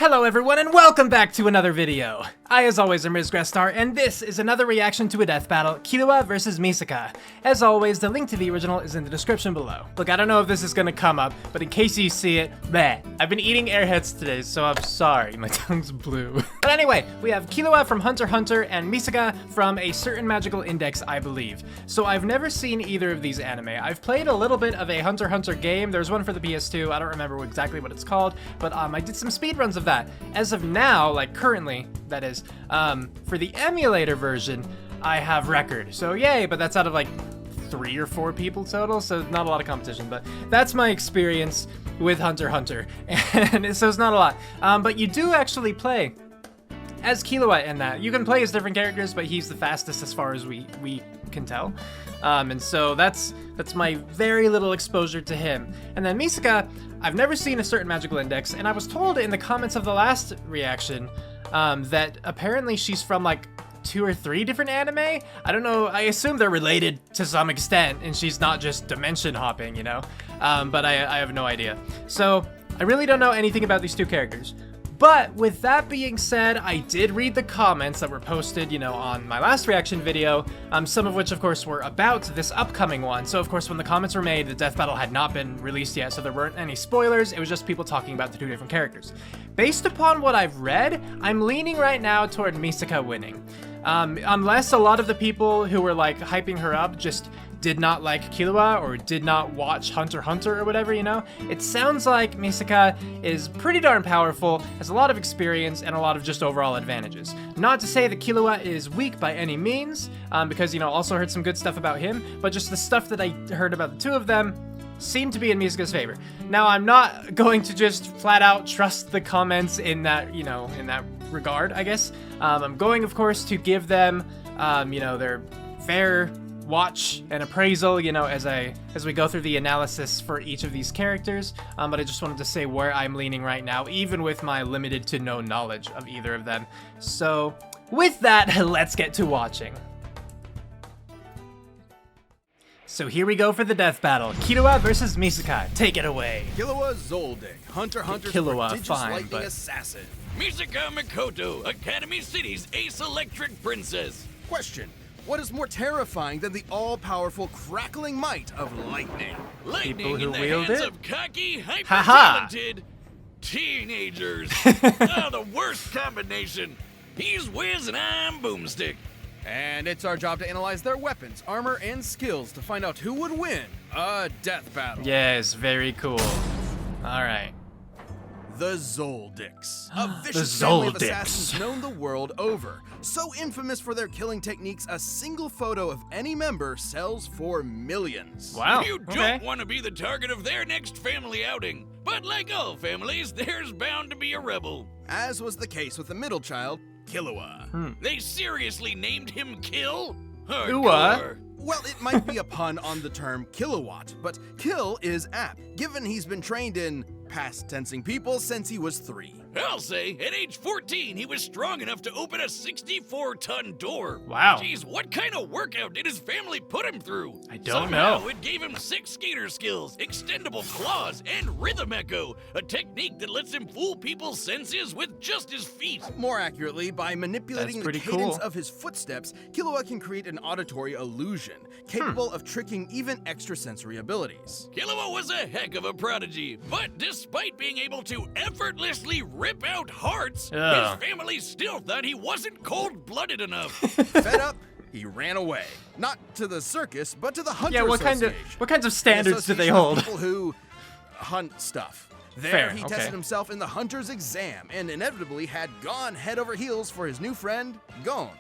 Hello everyone and welcome back to another video. I as always am Grestar and this is another reaction to a death battle, Killua versus Misaka. As always, the link to the original is in the description below. Look, I don't know if this is gonna come up, but in case you see it, bleh. I've been eating airheads today, so I'm sorry, my tongue's blue. But anyway, we have Killua from Hunter x Hunter and Misaka from A Certain Magical Index, I believe. So I've never seen either of these anime. I've played a little bit of a Hunter x Hunter game. There's one for the PS2, I don't remember exactly what it's called, but I did some speedruns of that. As of now, like currently, that is, for the emulator version, I have record. So yay, but that's out of like 3 or 4 people total, so not a lot of competition, but that's my experience with Hunter x Hunter, and so it's not a lot. But you do actually play as Killua in that. You can play as different characters, but he's the fastest as far as we can tell. And so that's my very little exposure to him. And then Misaka, I've never seen A Certain Magical Index, and I was told in the comments of the last reaction that apparently she's from like 2 or 3 different anime. I don't know, I assume they're related to some extent, and she's not just dimension hopping, you know? But I have no idea. So I really don't know anything about these two characters. But with that being said, I did read the comments that were posted, you know, on my last reaction video, some of which, of course, were about this upcoming one. So, of course, when the comments were made, the death battle had not been released yet, so there weren't any spoilers. It was just people talking about the 2 different characters. Based upon what I've read, I'm leaning right now toward Misaka winning. Unless a lot of the people who were, like, hyping her up just did not like Killua or did not watch Hunter x Hunter or whatever, you know? It sounds like Misaka is pretty darn powerful, has a lot of experience, and a lot of just overall advantages. Not to say that Killua is weak by any means, because, you know, also heard some good stuff about him, but just the stuff that I heard about the 2 of them seemed to be in Misaka's favor. Now, I'm not going to just flat out trust the comments in that, you know, in that regard, I guess. I'm going, of course, to give them, you know, their fair watch and appraisal, you know, as we go through the analysis for each of these characters, but I just wanted to say where I'm leaning right now, even with my limited to no knowledge of either of them. So with that, let's get to watching. So here we go for the death battle. Killua versus Misaka. Take it away. Killua Zoldyck, Hunter x Hunter's prodigious lightning assassin. Misaka Mikoto, Academy City's ace electric princess. Question: what is more terrifying than the all-powerful crackling might of lightning? Lightning in the hands of cocky, Ha-ha. hyper-talented teenagers. Oh, the worst combination. He's Wiz and I'm Boomstick. And it's our job to analyze their weapons, armor, and skills to find out who would win a death battle. Yes, very cool. All right. The Zoldicks, a vicious family of assassins known the world over. So infamous for their killing techniques, a single photo of any member sells for millions. Wow. You don't want to be the target of their next family outing. But like all families, there's bound to be a rebel. As was the case with the middle child, Killua. They seriously named him Kill? Killua? Hardcore. Well, it might be a pun on the term kilowatt, but kill is apt, given he's been trained in past tensing people since he was 3. I'll say, at age 14, he was strong enough to open a 64-ton door. Wow. Jeez, what kind of workout did his family put him through? I don't Somehow, know. It gave him 6 skater skills, extendable claws, and rhythm echo, a technique that lets him fool people's senses with just his feet. More accurately, by manipulating the That's pretty cadence cool. of his footsteps, Killua can create an auditory illusion, capable of tricking even extrasensory abilities. Killua was a heck of a prodigy, but despite being able to effortlessly rip out hearts, Ugh. his family still thought he wasn't cold-blooded enough. Fed up, he ran away. Not to the circus, but to the Hunter Yeah, what Association. kinds of standards do they Association of hold? People who hunt stuff. There, Fair, he okay. tested himself in the hunter's exam and inevitably had gone head over heels for his new friend, Gon.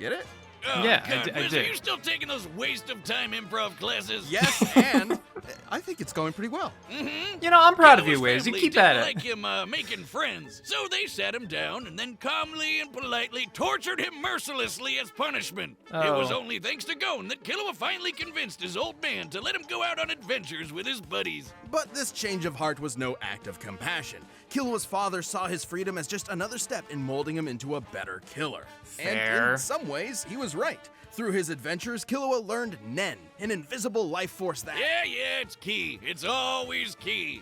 Get it? Oh, Yeah, God, I Wiz, did. Are you still taking those waste-of-time improv classes? Yes, and I think it's going pretty well. You know, I'm proud of you, Killua's Wiz. You family keep didn't at it. like him making friends, so they sat him down and then calmly and politely tortured him mercilessly as punishment. It was Oh. only thanks to Gon that Killua finally convinced his old man to let him go out on adventures with his buddies. But this change of heart was no act of compassion. Killua's father saw his freedom as just another step in molding him into a better killer. And Fair. in some ways, he was right. Through his adventures, Killua learned Nen, an invisible life force that... Yeah, it's key. It's always key.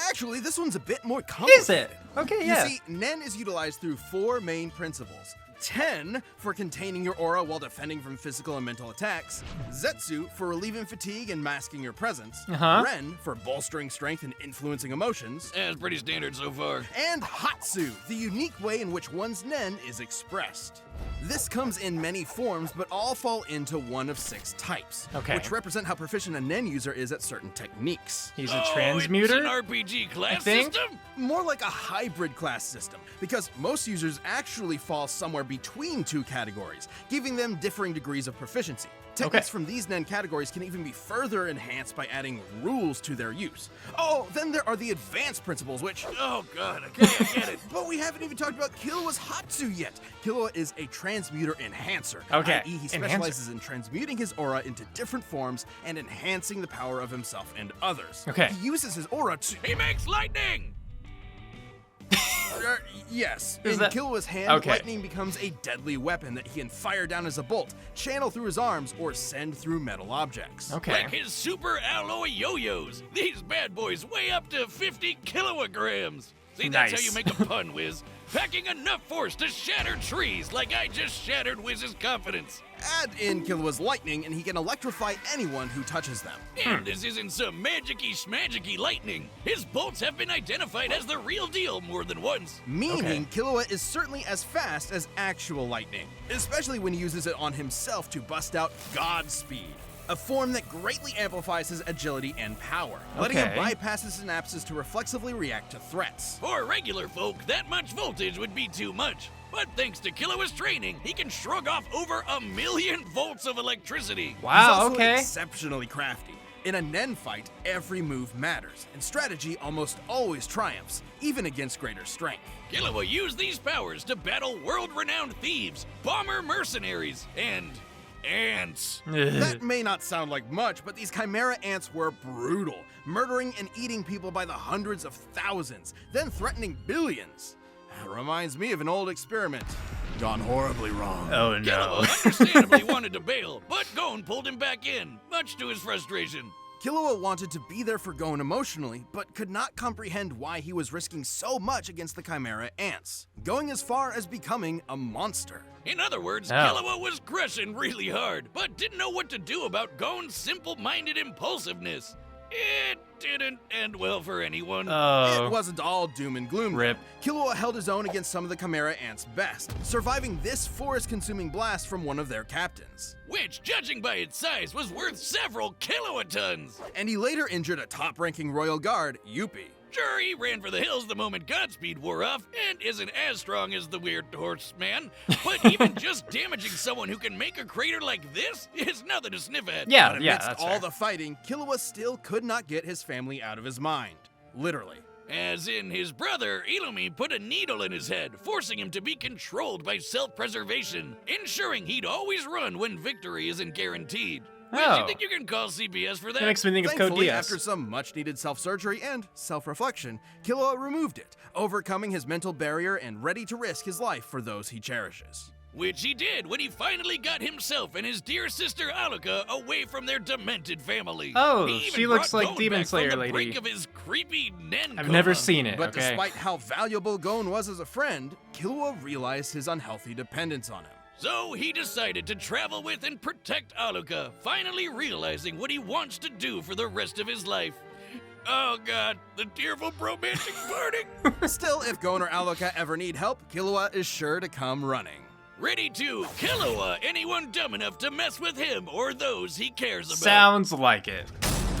Actually, this one's a bit more complicated. Is it? Okay, yeah. You see, Nen is utilized through 4 main principles. Ten for containing your aura while defending from physical and mental attacks. Zetsu for relieving fatigue and masking your presence. Ren for bolstering strength and influencing emotions. That's pretty standard so far. And Hatsu, the unique way in which one's Nen is expressed. This comes in many forms, but all fall into one of 6 types, which represent how proficient a Nen user is at certain techniques. He's a transmuter? It's an RPG class think? system? More like a hybrid class system, because most users actually fall somewhere between 2 categories, giving them differing degrees of proficiency. Techniques from these Nen categories can even be further enhanced by adding rules to their use. Oh, then there are the advanced principles, which... Oh god, okay, I get it. But we haven't even talked about Killua's Hatsu yet. Killua is a transmuter enhancer, i.e. he specializes in transmuting his aura into different forms and enhancing the power of himself and others. He uses his aura to... He makes lightning! Yes. Is in that... Killua's hand, lightning becomes a deadly weapon that he can fire down as a bolt, channel through his arms, or send through metal objects. Like his super alloy yo-yos. These bad boys weigh up to 50 kilograms. See, that's how you make a pun, Wiz. Packing enough force to shatter trees like I just shattered Wiz's confidence. Add in Killua's lightning and he can electrify anyone who touches them. And this isn't some magic-y schmagic-y lightning. His bolts have been identified as the real deal more than once. Meaning Killua is certainly as fast as actual lightning, especially when he uses it on himself to bust out Godspeed, a form that greatly amplifies his agility and power, letting him bypass his synapses to reflexively react to threats. For regular folk, that much voltage would be too much. But thanks to Killua's training, he can shrug off over 1,000,000 volts of electricity. Wow, He's also exceptionally crafty. In a Nen fight, every move matters, and strategy almost always triumphs, even against greater strength. Killua used these powers to battle world-renowned thieves, bomber mercenaries, and ants. That may not sound like much, but these chimera ants were brutal, murdering and eating people by the hundreds of thousands, then threatening billions. Reminds me of an old experiment. Gone horribly wrong. Oh no. Killua understandably wanted to bail, but Gon pulled him back in, much to his frustration. Killua wanted to be there for Gon emotionally, but could not comprehend why he was risking so much against the chimera ants, going as far as becoming a monster. In other words, Killua was crushing really hard, but didn't know what to do about Gon's simple-minded impulsiveness. It didn't end well for anyone. It wasn't all doom and gloom. Rip. Killua held his own against some of the chimera ants' best, surviving this forest-consuming blast from one of their captains, which, judging by its size, was worth several kilotons. And he later injured a top-ranking royal guard, Yuppie. Sure, he ran for the hills the moment Godspeed wore off, and isn't as strong as the weird horseman, but even just damaging someone who can make a crater like this is nothing to sniff at. Yeah, but that's amidst all the fighting, Killua still could not get his family out of his mind. Literally. As in, his brother, Illumi, put a needle in his head, forcing him to be controlled by self-preservation, ensuring he'd always run when victory isn't guaranteed. Wiz, you think you can call CPS for that? That makes me think of Code Thankfully, DS. after some much-needed self-surgery and self-reflection, Killua removed it, overcoming his mental barrier and ready to risk his life for those he cherishes. Which he did when he finally got himself and his dear sister Alluka away from their demented family. Oh, he even she looks brought like Gon Demon back Slayer from the lady. brink of his creepy Nen I've coma. never seen it. But despite how valuable Gon was as a friend, Killua realized his unhealthy dependence on him. So he decided to travel with and protect Alluka, finally realizing what he wants to do for the rest of his life. Oh god, the tearful romantic parting! Still, if Gon or Alluka ever need help, Killua is sure to come running. Ready to Killua anyone dumb enough to mess with him or those he cares about. Sounds like it.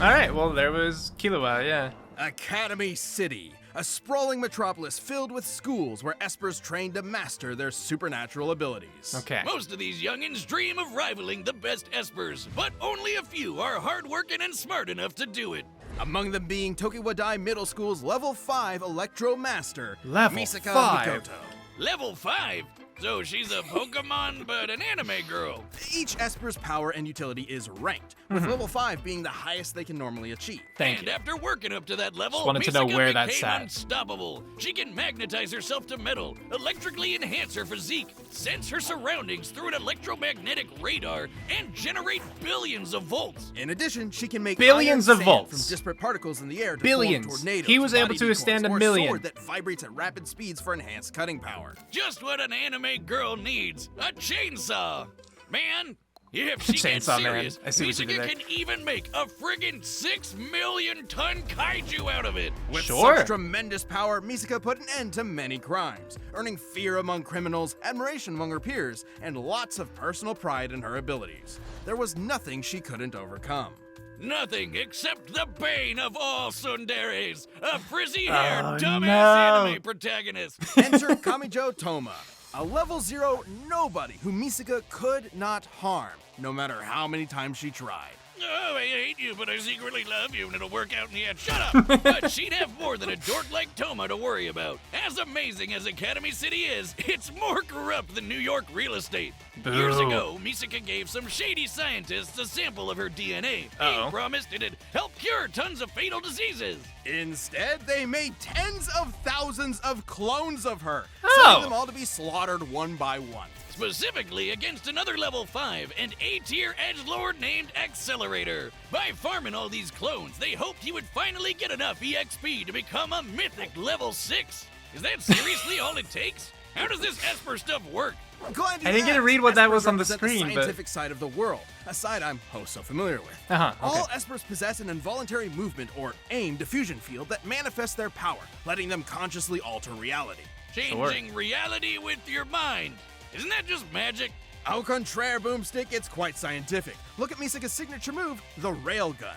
Alright, well there was Killua, yeah. Academy City, a sprawling metropolis filled with schools where espers train to master their supernatural abilities. Okay. Most of these youngins dream of rivaling the best espers, but only a few are hardworking and smart enough to do it. Among them being Tokiwadai Middle School's Level 5 Electro Master, Level Misaka 5? Mikoto. Level 5? So she's a Pokemon, but an anime girl. Each Esper's power and utility is ranked, with level 5 being the highest they can normally achieve. Thank And you. after working up to that level, Just wanted to know Misaka where that's became at. unstoppable. She can magnetize herself to metal, electrically enhance her physique, sense her surroundings through an electromagnetic radar, and generate billions of volts. In addition, she can make Billions iron of sand volts. from disparate particles in the air to Billions. form tornadoes, He was able body to withstand decoys, a or million. sword that vibrates at rapid speeds for enhanced cutting power. Just what an anime girl needs, a chainsaw. Man, if she gets Chainsaw Man. serious, I see what you did Misaka there. can even make a friggin' 6 million ton kaiju out of it. With Sure. such tremendous power, Misaka put an end to many crimes, earning fear among criminals, admiration among her peers, and lots of personal pride in her abilities. There was nothing she couldn't overcome. Nothing except the bane of all tsunderes, a frizzy-haired, Oh, dumbass no. anime protagonist. Enter Kamijo Toma, a level 0 nobody who Misaka could not harm, no matter how many times she tried. Oh, I hate you, but I secretly love you, and it'll work out in the end. Shut up! But she'd have more than a dork like Toma to worry about. As amazing as Academy City is, it's more corrupt than New York real estate. Years Boo. ago, Misaka gave some shady scientists a sample of her DNA. Uh-oh. He promised it'd help cure tons of fatal diseases. Instead, they made tens of thousands of clones of her, Oh. sending them all to be slaughtered one by one. Specifically against another level 5 and A-tier edgelord named Accelerator. By farming all these clones, they hoped he would finally get enough EXP to become a mythic level 6. Is that seriously all it takes? How does this Esper stuff work? Glad you I didn't get to asked. read what that Espers was on the represent screen, but- scientific side of the world, a side I'm so familiar with. Uh-huh, okay. All Espers possess an involuntary movement or AIM diffusion field that manifests their power, letting them consciously alter reality. Changing reality with your mind. Isn't that just magic? Au contraire, Boomstick, it's quite scientific. Look at Misaka's signature move, the railgun.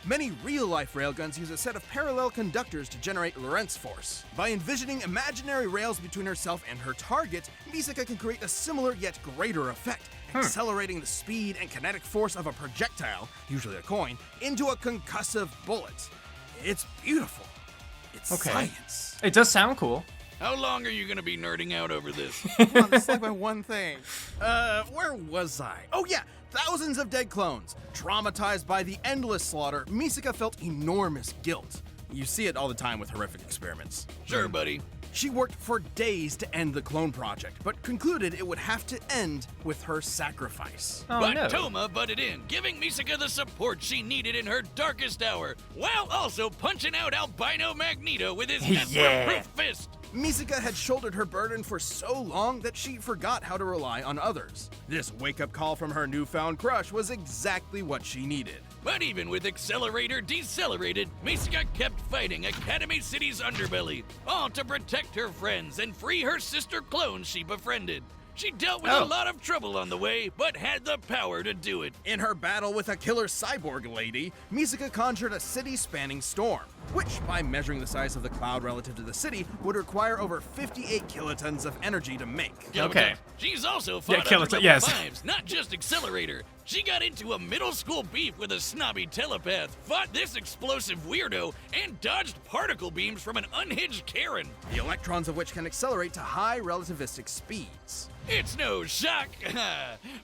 Many real-life railguns use a set of parallel conductors to generate Lorentz force. By envisioning imaginary rails between herself and her target, Misaka can create a similar yet greater effect, accelerating the speed and kinetic force of a projectile, usually a coin, into a concussive bullet. It's beautiful. It's Okay. science. It does sound cool. How long are you gonna be nerding out over this? Come on, that's like my one thing. Where was I? Oh yeah, thousands of dead clones. Traumatized by the endless slaughter, Misaka felt enormous guilt. You see it all the time with horrific experiments. Sure, buddy. She worked for days to end the clone project, but concluded it would have to end with her sacrifice. Oh, But no. Toma butted in, giving Misaka the support she needed in her darkest hour, while also punching out Albino Magneto with his Yeah. Esper-proof fist. Misaka had shouldered her burden for so long that she forgot how to rely on others. This wake-up call from her newfound crush was exactly what she needed. But even with Accelerator decelerated, Misaka kept fighting Academy City's underbelly, all to protect her friends and free her sister clones she befriended. She dealt with a Oh. lot of trouble on the way, but had the power to do it. In her battle with a killer cyborg lady, Misaka conjured a city-spanning storm, which, by measuring the size of the cloud relative to the city, would require over 58 kilotons of energy to make. Okay. She's also Yeah, fought kill other it, level yes. 5s, not just Accelerator. She got into a middle school beef with a snobby telepath, fought this explosive weirdo, and dodged particle beams from an unhinged Karen. The electrons of which can accelerate to high relativistic speeds. It's no shock.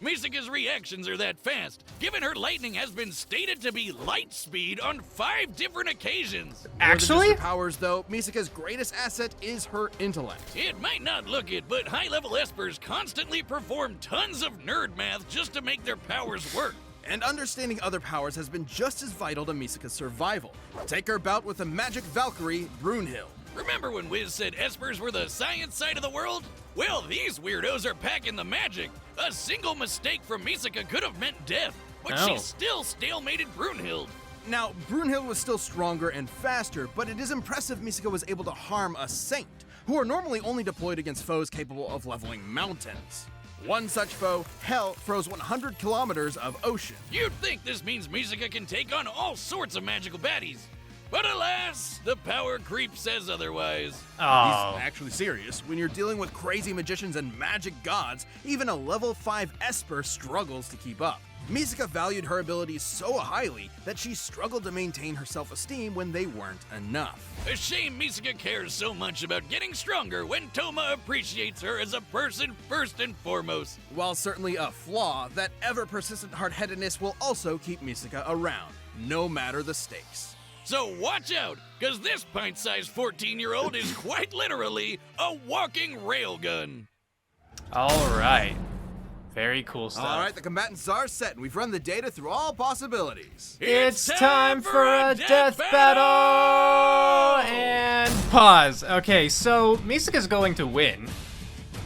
Misaka's reactions are that fast, given her lightning has been stated to be light speed on 5 different occasions. Actually? More than just her powers, though, Misaka's greatest asset is her intellect. It might not look it, but high-level espers constantly perform tons of nerd math just to make their powers work. And understanding other powers has been just as vital to Misaka's survival. Take her bout with the magic Valkyrie, Brunhild. Remember when Wiz said espers were the science side of the world? Well, these weirdos are packing the magic. A single mistake from Misaka could have meant death, but Oh. she still stalemated Brunhild. Now, Brunhild was still stronger and faster, but it is impressive Misaka was able to harm a saint, who are normally only deployed against foes capable of leveling mountains. One such foe, Hell, froze 100 kilometers of ocean. You'd think this means Misaka can take on all sorts of magical baddies. But alas, the power creep says otherwise. Oh. He's actually serious. When you're dealing with crazy magicians and magic gods, even a level 5 Esper struggles to keep up. Misaka valued her abilities so highly that she struggled to maintain her self-esteem when they weren't enough. A shame Misaka cares so much about getting stronger when Toma appreciates her as a person first and foremost. While certainly a flaw, that ever-persistent hard-headedness will also keep Misaka around, no matter the stakes. So watch out, because this pint-sized 14-year-old is quite literally a walking railgun. All right. Very cool stuff. All right, the combatants are set, and we've run the data through all possibilities. It's time for a death battle! And pause. Okay, so Misaka's going to win.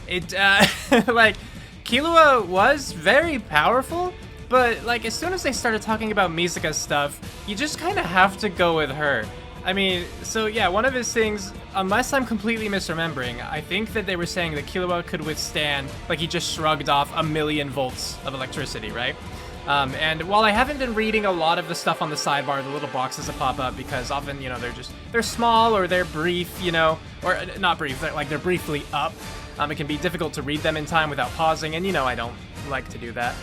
Like, Killua was very powerful, but, like, as soon as they started talking about Misaka's stuff, you just kind of have to go with her. I mean, so yeah, one of his things, unless I'm completely misremembering, I think that they were saying that Killua could withstand, like he just shrugged off 1,000,000 volts of electricity, right? And while I haven't been reading a lot of the stuff on the sidebar, the little boxes that pop up, because often, you know, they're small or they're brief, you know, or not brief, they're briefly up. It can be difficult to read them in time without pausing, and you know I don't like to do that.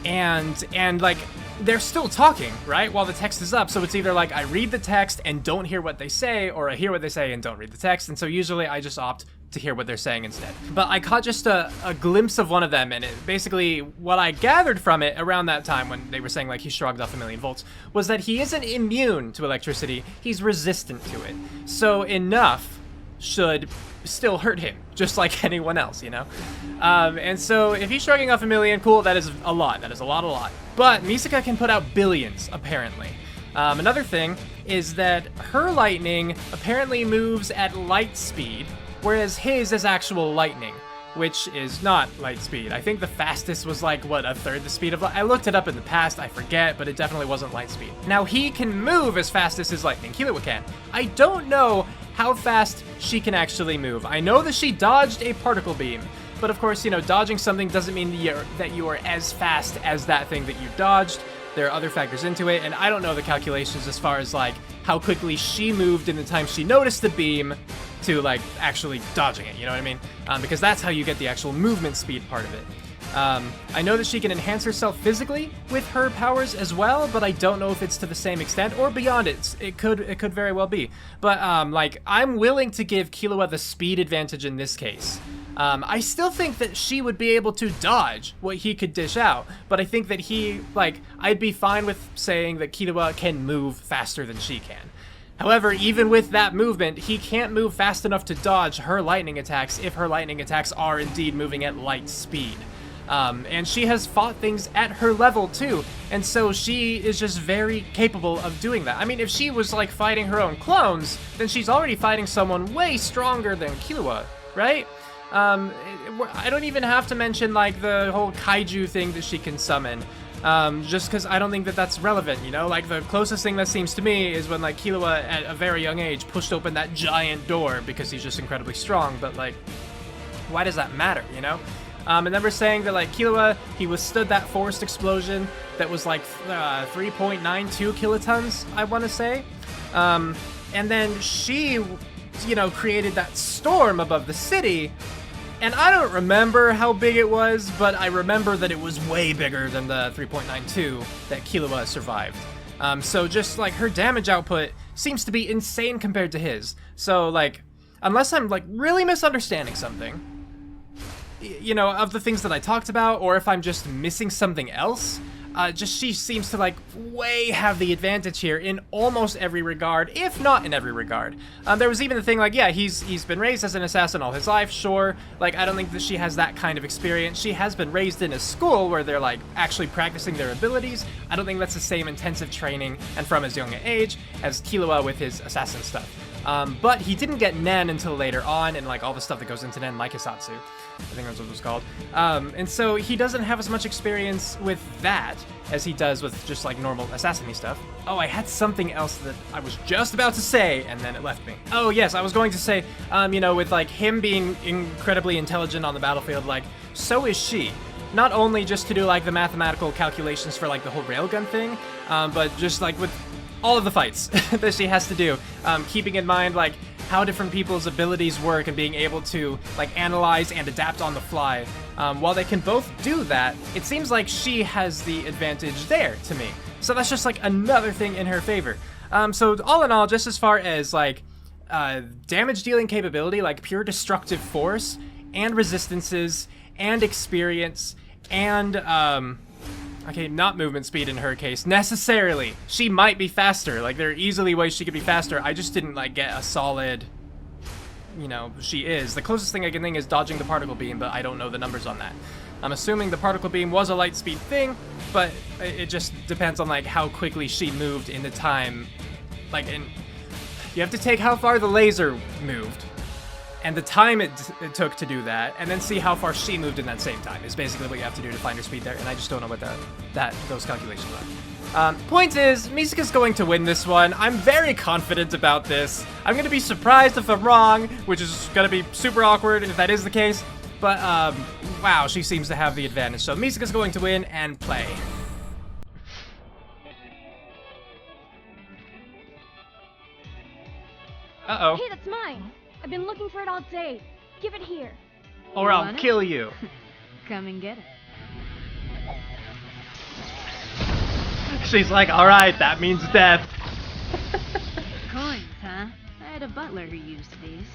And like, they're still talking, right, while the text is up, so it's either like I read the text and don't hear what they say, or I hear what they say and don't read the text, and so usually I just opt to hear what they're saying instead. But I caught just a glimpse of one of them, and it basically, what I gathered from it around that time when they were saying like he shrugged off 1,000,000 volts, was that he isn't immune to electricity, he's resistant to it. So enough should still hurt him, just like anyone else, you know? And so if he's shrugging off 1,000,000, cool, that is a lot. That is a lot. But Misaka can put out billions, apparently. Another thing is that her lightning apparently moves at light speed, whereas his is actual lightning, which is not light speed. I think the fastest was like, what, 1/3 the speed of light? I looked it up in the past, I forget, but it definitely wasn't light speed. Now, he can move as fast as his lightning. Killua can. I don't know how fast she can actually move. I know that she dodged a particle beam, but of course, you know, dodging something doesn't mean that you are as fast as that thing that you dodged. There are other factors into it, and I don't know the calculations as far as like how quickly she moved in the time she noticed the beam to like actually dodging it, you know what I mean? Because that's how you get the actual movement speed part of it. I know that she can enhance herself physically with her powers as well, but I don't know if it's to the same extent or beyond it. It could very well be. But like, I'm willing to give Killua the speed advantage in this case. I still think that she would be able to dodge what he could dish out, but I think that I'd be fine with saying that Killua can move faster than she can. However, even with that movement, he can't move fast enough to dodge her lightning attacks if her lightning attacks are indeed moving at light speed. And she has fought things at her level too, and so she is just very capable of doing that. I mean, if she was like fighting her own clones, then she's already fighting someone way stronger than Killua, right? I don't even have to mention like the whole kaiju thing that she can summon, just because I don't think that that's relevant, you know? Like, the closest thing that seems to me is when like Killua at a very young age pushed open that giant door because he's just incredibly strong, but like, why does that matter, you know? And then we're saying that like Killua, he withstood that forced explosion that was like 3.92 kilotons, I want to say. And then she, you know, created that storm above the city. And I don't remember how big it was, but I remember that it was way bigger than the 3.92 that Killua survived. So just like her damage output seems to be insane compared to his. So like, unless I'm like really misunderstanding something, you know, of the things that I talked about, or if I'm just missing something else, just she seems to like way have the advantage here in almost every regard, if not in every regard. There was even the thing like, yeah, he's been raised as an assassin all his life, sure. Like, I don't think that she has that kind of experience. She has been raised in a school where they're like actually practicing their abilities. I don't think that's the same intensive training and from as young an age as Killua with his assassin stuff. But he didn't get Nen until later on, and like all the stuff that goes into Nen, like Hisatsu, I think that's what it was called. And so he doesn't have as much experience with that as he does with just like normal assassin-y stuff. Oh, I had something else that I was just about to say, and then it left me. Oh yes, I was going to say, you know, with like him being incredibly intelligent on the battlefield, like, so is she. Not only just to do like the mathematical calculations for like the whole railgun thing, but just like with all of the fights that she has to do, keeping in mind like how different people's abilities work and being able to like analyze and adapt on the fly. While they can both do that, it seems like she has the advantage there to me. So that's just like another thing in her favor. So all in all, just as far as like damage dealing capability, like pure destructive force and resistances and experience and okay, not movement speed in her case necessarily. She might be faster. Like there are easily ways she could be faster. I just didn't like get a solid, you know, she is. The closest thing I can think is dodging the particle beam, but I don't know the numbers on that. I'm assuming the particle beam was a light speed thing, but it just depends on like how quickly she moved in the time. Like, you have to take how far the laser moved and the time it took to do that, and then see how far she moved in that same time is basically what you have to do to find her speed there, and I just don't know what those calculations are. Point is, Misaka's going to win this one. I'm very confident about this. I'm going to be surprised if I'm wrong, which is going to be super awkward if that is the case, but wow, she seems to have the advantage. So Misaka's going to win and play. Uh-oh. Hey, that's mine. I've been looking for it all day. Give it here. Or I'll kill you. Come and get it. She's like, alright, that means death. Coins, huh? I had a butler who used these.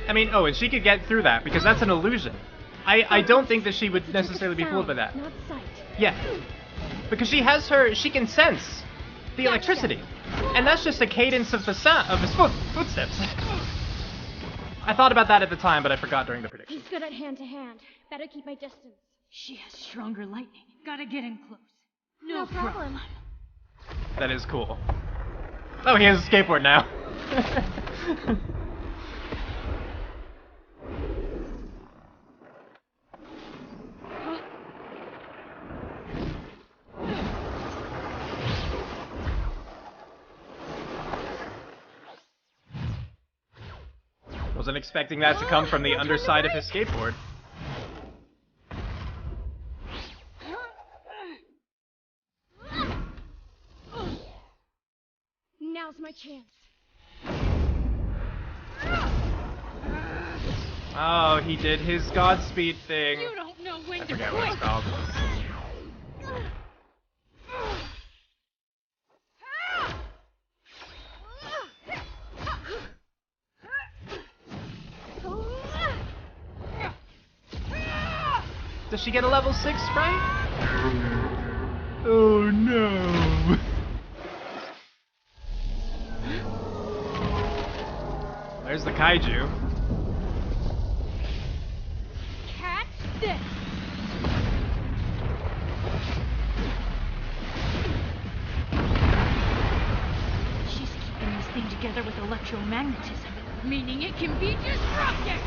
I mean, oh, and she could get through that, because that's an illusion. I don't think that she would necessarily be fooled by that. Not sight. Yeah. Because she can sense the electricity. And that's just a cadence of the sound, of his footsteps. I thought about that at the time, but I forgot during the prediction. He's good at hand-to-hand. Better keep my distance. She has stronger lightning. Gotta get in close. No problem. That is cool. Oh, he has a skateboard now. Wasn't expecting that to come from the underside of his skateboard. Now's my chance. Oh, he did his Godspeed thing. You don't know when I to forget what it's called. Does she get a level 6 sprite? Oh no. There's the kaiju. Catch this! She's keeping this thing together with electromagnetism, meaning it can be disrupted!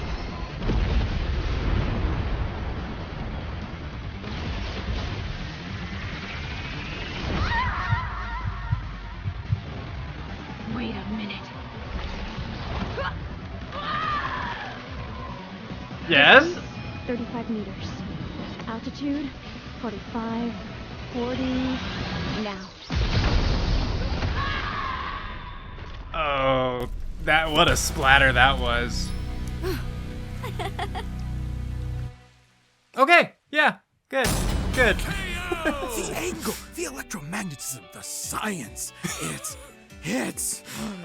Wait a minute. Yes? 35 meters. Altitude, 45, 40, now. Oh, what a splatter that was. Okay, yeah, good. The angle, the electromagnetism, the science. It's.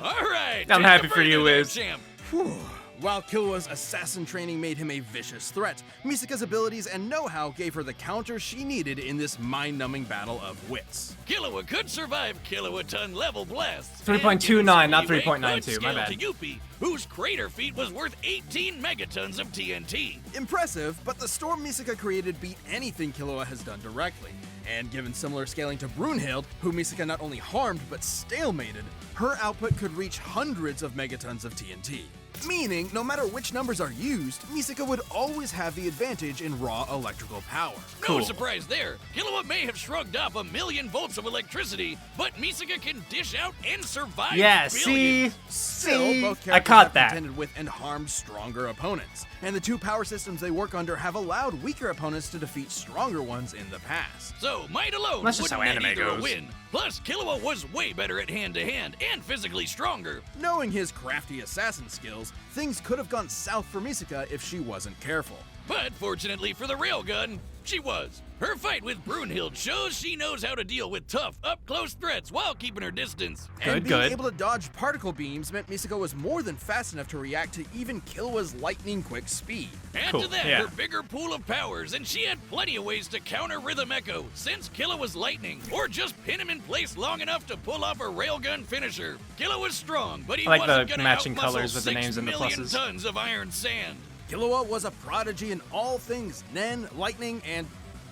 All right. I'm happy for you, Wiz. Wiz. Whew. While Killua's assassin training made him a vicious threat, Misaka's abilities and know-how gave her the counter she needed in this mind-numbing battle of wits. Killua could survive kilowatt-ton level blasts. 3.29, not 3.92, my bad. To Yuppie, whose crater feat was worth 18 megatons of TNT. Impressive, but the storm Misaka created beat anything Killua has done directly. And given similar scaling to Brunhild, who Misaka not only harmed but stalemated, her output could reach hundreds of megatons of TNT. Meaning, no matter which numbers are used, Misaka would always have the advantage in raw electrical power. No surprise there. Killua may have shrugged off 1,000,000 volts of electricity, but Misaka can dish out and survive Yeah, billions. Still, both I characters caught have that. contended with and harmed stronger opponents, and the two power systems they work under have allowed weaker opponents to defeat stronger ones in the past. So, might alone That's just wouldn't how net anime either a goes. win. Plus, Killua was way better at hand-to-hand and physically stronger. Knowing his crafty assassin skills, things could have gone south for Misaka if she wasn't careful. But fortunately for the railgun, she was. Her fight with Brunhild shows she knows how to deal with tough, up-close threats while keeping her distance. And being able to dodge particle beams meant Misaka was more than fast enough to react to even Killua's lightning-quick speed. Add to that her bigger pool of powers, and she had plenty of ways to counter Rhythm Echo, since Killua was lightning, or just pin him in place long enough to pull off a railgun finisher. Killua was strong, but he I like wasn't the gonna matching outmuscle colors with the 6 names and the million pluses. tons of iron sand. Killua was a prodigy in all things Nen, lightning, and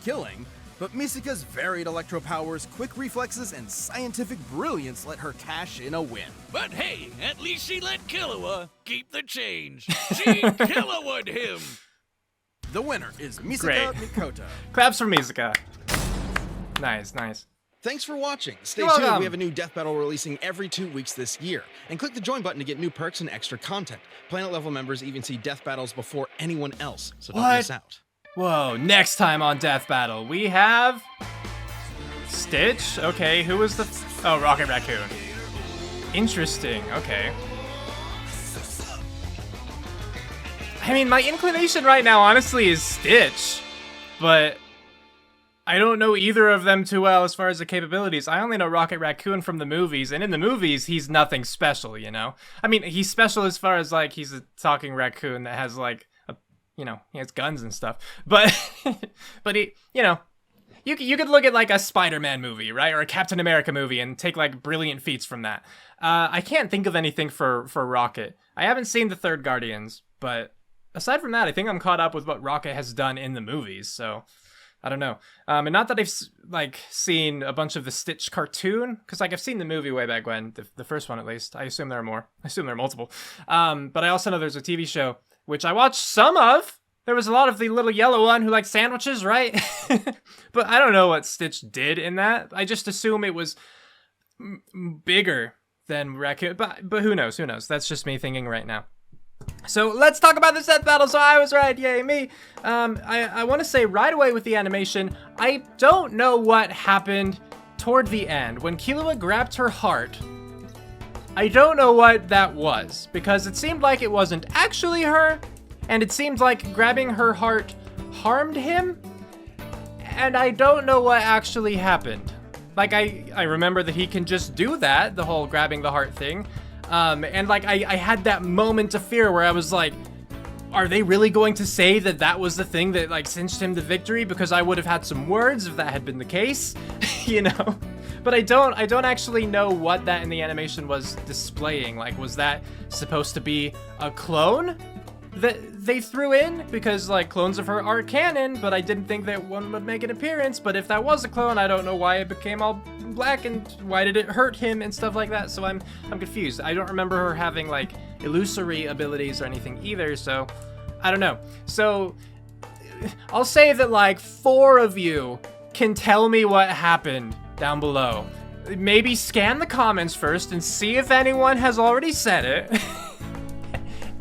killing, but Misaka's varied electro powers, quick reflexes, and scientific brilliance let her cash in a win. But hey, at least she let Killua keep the change. She Killua'd him. The winner is Misaka Great. Mikoto. Claps for Misaka. Nice, nice. Thanks for watching. Stay You're tuned. welcome. We have a new Death Battle releasing every 2 weeks this year. And click the join button to get new perks and extra content. Planet level members even see Death Battles before anyone else, so don't What? miss out. Whoa, next time on Death Battle, we have... Stitch? Okay, who was the... Oh, Rocket Raccoon. Interesting, okay. I mean, my inclination right now, honestly, is Stitch. But I don't know either of them too well as far as the capabilities. I only know Rocket Raccoon from the movies, and in the movies, he's nothing special, you know? I mean, he's special as far as, like, he's a talking raccoon that has, like, you know, he has guns and stuff, but but he, you know, you could look at like a Spider-Man movie, right, or a Captain America movie, and take like brilliant feats from that. I can't think of anything for Rocket. I haven't seen the third Guardians, but aside from that, I think I'm caught up with what Rocket has done in the movies. So I don't know, and not that I've like seen a bunch of the Stitch cartoon, because like I've seen the movie way back when, the first one at least. I assume there are more. I assume there are multiple. But I also know there's a TV show, which I watched some of. There was a lot of the little yellow one who liked sandwiches, right? But I don't know what Stitch did in that. I just assume it was bigger than Raccoon. But who knows? Who knows? That's just me thinking right now. So let's talk about this Death Battle. So I was right, yay me. I want to say right away with the animation, I don't know what happened toward the end when Killua grabbed her heart. I don't know what that was, because it seemed like it wasn't actually her, and it seemed like grabbing her heart harmed him, and I don't know what actually happened. Like, I remember that he can just do that, the whole grabbing the heart thing, and like, I had that moment of fear where I was like, are they really going to say that that was the thing that, like, cinched him the victory? Because I would have had some words if that had been the case, you know? But I don't actually know what that in the animation was displaying. Like, was that supposed to be a clone that they threw in? Because, like, clones of her are canon, but I didn't think that one would make an appearance. But if that was a clone, I don't know why it became all black and why did it hurt him and stuff like that. So I'm confused. I don't remember her having, like, illusory abilities or anything either, so I don't know. So I'll say that, like, 4 of you can tell me what happened down below. Maybe scan the comments first and see if anyone has already said it.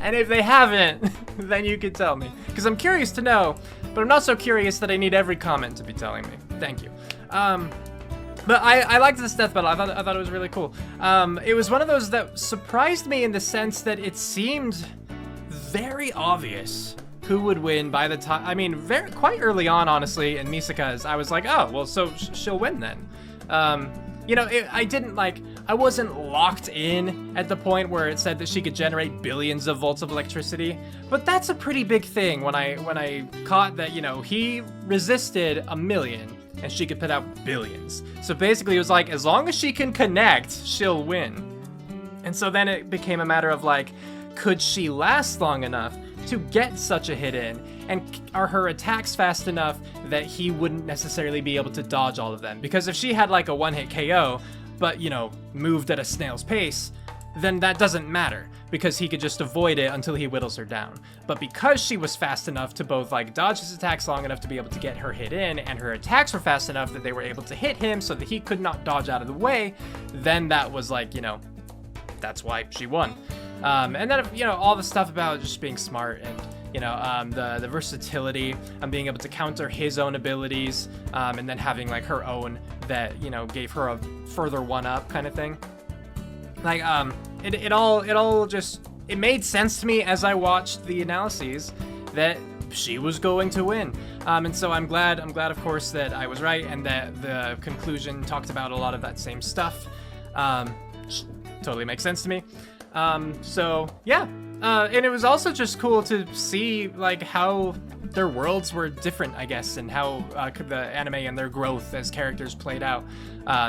And if they haven't, then you can tell me. Because I'm curious to know, but I'm not so curious that I need every comment to be telling me. Thank you. But I liked this Death Battle. I thought it was really cool. It was one of those that surprised me in the sense that it seemed very obvious who would win by the time. I mean, quite early on, honestly, in Misaka's, I was like, oh, well, so she'll win then. You know, I wasn't locked in at the point where it said that she could generate billions of volts of electricity, but that's a pretty big thing when I caught that, you know, he resisted 1,000,000 and she could put out billions. So basically it was like, as long as she can connect, she'll win. And so then it became a matter of like, could she last long enough to get such a hit in? And are her attacks fast enough that he wouldn't necessarily be able to dodge all of them? Because if she had like a one-hit KO, but, you know, moved at a snail's pace, then that doesn't matter, because he could just avoid it until he whittles her down. But because she was fast enough to both like dodge his attacks long enough to be able to get her hit in, and her attacks were fast enough that they were able to hit him so that he could not dodge out of the way, then that was like, you know, that's why she won. And then, you know, all the stuff about just being smart and, you know, the versatility and being able to counter his own abilities, and then having like her own that, you know, gave her a further one-up kind of thing. Like, it all just, it made sense to me as I watched the analyses that she was going to win. And so I'm glad of course that I was right, and that the conclusion talked about a lot of that same stuff. Totally makes sense to me. So yeah, and it was also just cool to see like how their worlds were different, I guess, and how the anime and their growth as characters played out,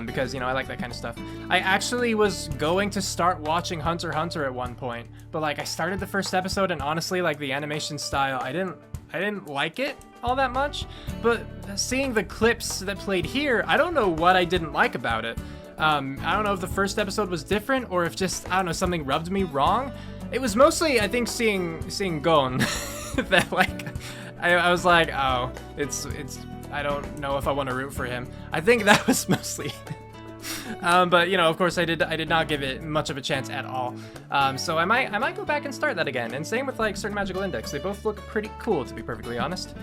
because, you know, I like that kind of stuff. I actually was going to start watching Hunter x Hunter at one point, but like I started the first episode, and honestly, like the animation style, I didn't like it all that much. But seeing the clips that played here, I don't know what I didn't like about it. I don't know if the first episode was different, or if just, I don't know, something rubbed me wrong. It was mostly, I think, seeing Gon that like I was like, oh, it's I don't know if I want to root for him. I think that was mostly but, you know, of course I did not give it much of a chance at all. So I might go back and start that again. And same with like certain magical index. They both look pretty cool, to be perfectly honest.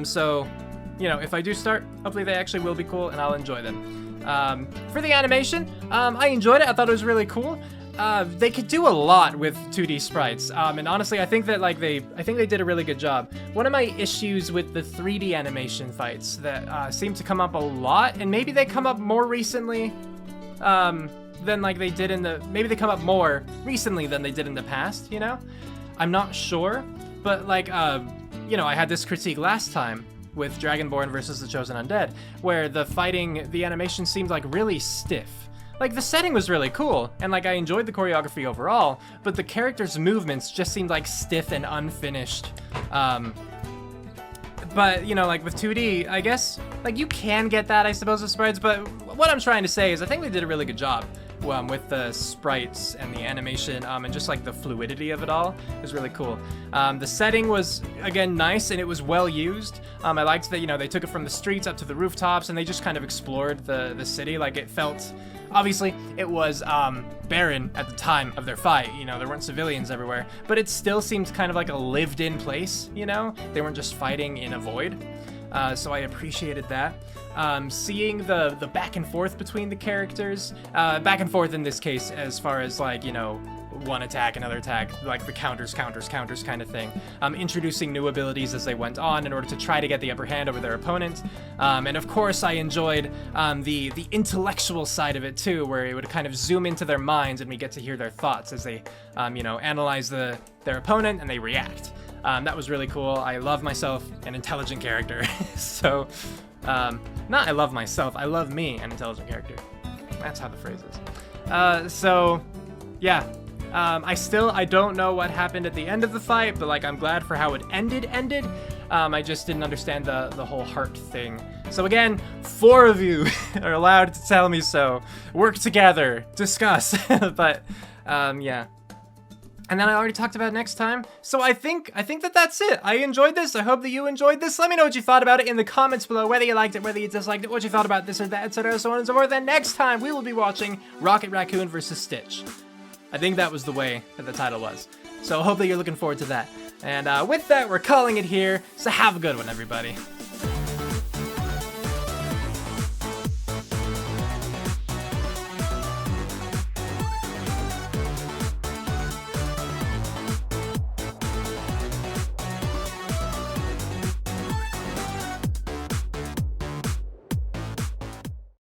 So, you know, if I do start, hopefully they actually will be cool and I'll enjoy them. For the animation, I enjoyed it. I thought it was really cool. They could do a lot with 2D sprites, and honestly, I think that they did a really good job. One of my issues with the 3D animation fights that seem to come up a lot, and maybe they come up more recently than like they did maybe they come up more recently than they did in the past. You know, I'm not sure, but like you know, I had this critique last time with Dragonborn versus the Chosen Undead, where the animation seemed like really stiff. Like, the setting was really cool, and like I enjoyed the choreography overall, but the characters' movements just seemed like stiff and unfinished. But, you know, like with 2D, I guess, like you can get that, I suppose, with sprites, but what I'm trying to say is I think they did a really good job with the sprites and the animation, and just like the fluidity of it all is really cool. The setting was, again, nice, and it was well used. I liked that, you know, they took it from the streets up to the rooftops, and they just kind of explored the city. Like, it felt, obviously, it was barren at the time of their fight. You know, there weren't civilians everywhere, but it still seemed kind of like a lived-in place, you know? They weren't just fighting in a void. So I appreciated that. Seeing the back and forth between the characters, back and forth in this case as far as like, you know, one attack, another attack, like the counters kind of thing. Introducing new abilities as they went on in order to try to get the upper hand over their opponent. And of course I enjoyed the intellectual side of it too, where it would kind of zoom into their minds and we get to hear their thoughts as they, you know, analyze their opponent and they react. That was really cool. I love myself an intelligent character. So, not I love myself, I love me an intelligent character. That's how the phrase is. So, yeah. I don't know what happened at the end of the fight, but like I'm glad for how it ended. I just didn't understand the whole heart thing. So again, 4 of you are allowed to tell me so. Work together, discuss. But yeah. And then I already talked about next time. So I think that's it. I enjoyed this. I hope that you enjoyed this. Let me know what you thought about it in the comments below, whether you liked it, whether you disliked it, what you thought about this or that, etc., so on and so forth. And next time we will be watching Rocket Raccoon versus Stitch. I think that was the way that the title was. So hopefully you're looking forward to that. And with that, we're calling it here. So have a good one, everybody.